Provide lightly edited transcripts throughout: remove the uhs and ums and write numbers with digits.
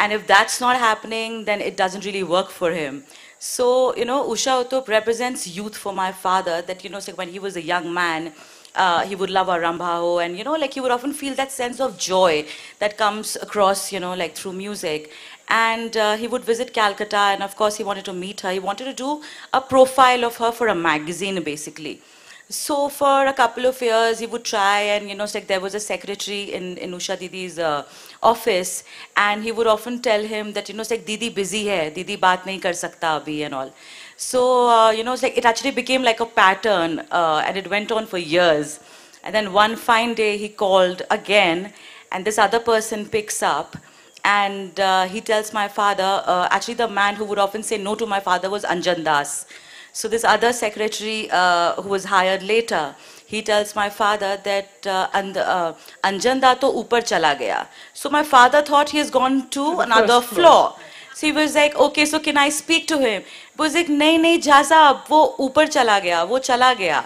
And if that's not happening, then it doesn't really work for him. So, Usha Uttup represents youth for my father, that, so when he was a young man, he would love a Rambhaho, and, like he would often feel that sense of joy that comes across, like through music. And he would visit Calcutta, and of course he wanted to meet her. He wanted to do a profile of her for a magazine, basically. So for a couple of years, he would try, and like there was a secretary in Usha Didi's office, and he would often tell him that, like Didi busy hai, Didi baat nahi kar sakta abhi and all. So, it's like it actually became like a pattern, and it went on for years. And then one fine day he called again, and this other person picks up, and he tells my father, actually the man who would often say no to my father was Anjan Das. So this other secretary who was hired later, he tells my father that Anjan Da to upar chala gaya. So my father thought he has gone to another floor. So he was like, okay, so can I speak to him? He was like, nahi, jaza, wo upar chala gaya, wo chala gaya.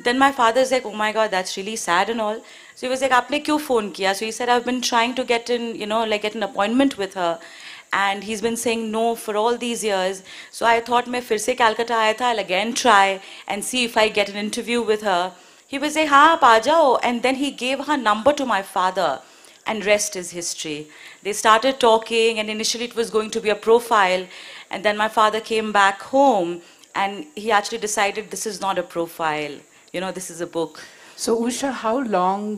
Then my father's like, oh my God, that's really sad and all. So he was like, aapne kyun phone kiya? So he said, I've been trying to get in, like get an appointment with her. And he's been saying no for all these years. So I thought, मैं फिर से Calcutta आया था, I'll again try and see if I get an interview with her. He was like, हाँ, आप आ जाओ. And then he gave her number to my father, and rest is history. They started talking, and initially it was going to be a profile. And then my father came back home, and he actually decided this is not a profile. This is a book. So Usha, how long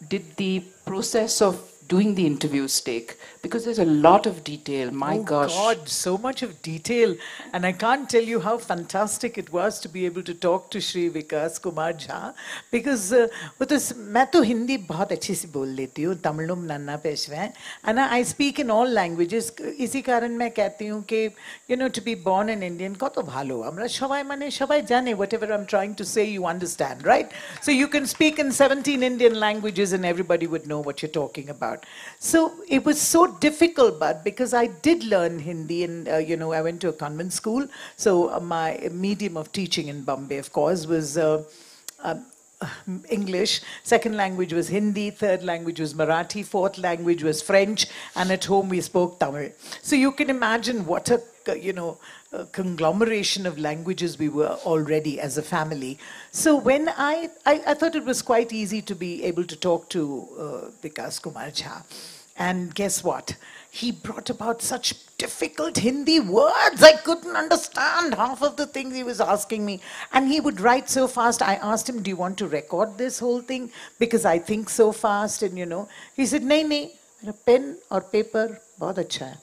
did the process of doing the interviews take? Because there's a lot of detail, my gosh. Oh God, so much of detail. And I can't tell you how fantastic it was to be able to talk to Shri Vikas Kumar Jha. Because मैं तो हिंदी बहुत अच्छे से बोल लेती हूँ, तमिलम नन्ना पेशवा है, and I speak in all languages. इसी कारण मैं कहती हूँ कि to be born an Indian কত ভালো, আমরা সবাই মানে সবাই জানে, whatever I'm trying to say you understand, right? So you can speak in 17 Indian languages and everybody would know what you're talking about. So it was so difficult, but because I did learn Hindi, and I went to a convent school, so my medium of teaching in Bombay, of course, was English. Second language was Hindi, third language was Marathi, fourth language was French, and at home we spoke Tamil. So you can imagine what a conglomeration of languages we were already as a family. So when I thought it was quite easy to be able to talk to Vikas Kumar Jha. And guess what? He brought about such difficult Hindi words. I couldn't understand half of the things he was asking me. And he would write so fast. I asked him, do you want to record this whole thing? Because I think so fast. And he said, nahi, pen or paper, bahut acha hai.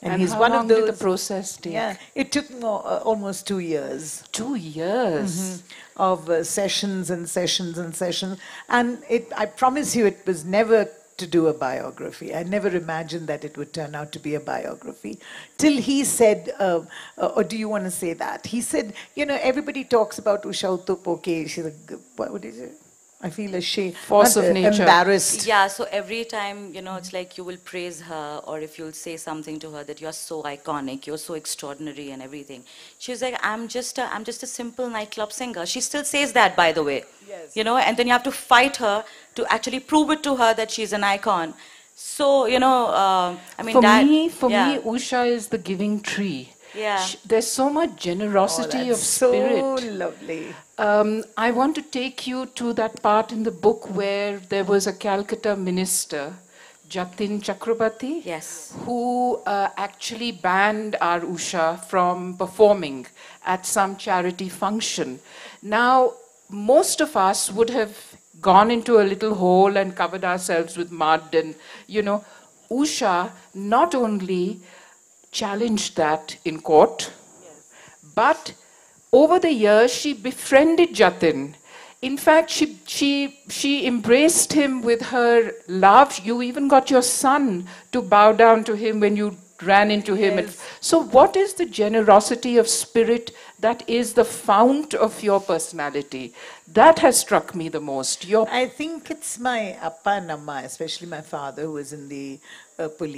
And he's one of those. Did the process take? Yeah, it took almost 2 years. 2 years? Of sessions and sessions and sessions. And I promise you, it was never to do a biography. I never imagined that it would turn out to be a biography. Till he said, or do you want to say that? He said, everybody talks about Usha Uttup, okay, she's what is it? I feel ashamed. Force of nature. Embarrassed. Yeah, so every time, it's like you will praise her, or if you'll say something to her that you're so iconic, you're so extraordinary and everything. She's like, I'm just a simple nightclub singer. She still says that, by the way. Yes. And then you have to fight her to actually prove it to her that she's an icon. So, I mean, for me, Usha is the giving tree. Yeah. There's so much generosity of spirit. So lovely. I want to take you to that part in the book where there was a Calcutta minister, Jatin Chakrabarti, yes, who actually banned our Usha from performing at some charity function. Now, most of us would have gone into a little hole and covered ourselves with mud, and Usha not only challenged that in court, yes, but over the years she befriended Jatin. In fact, she embraced him with her love. You even got your son to bow down to him when you ran into him. Yes. So what is the generosity of spirit that is the fount of your personality? That has struck me the most. I think it's my appa and amma, especially my father, who was in the police.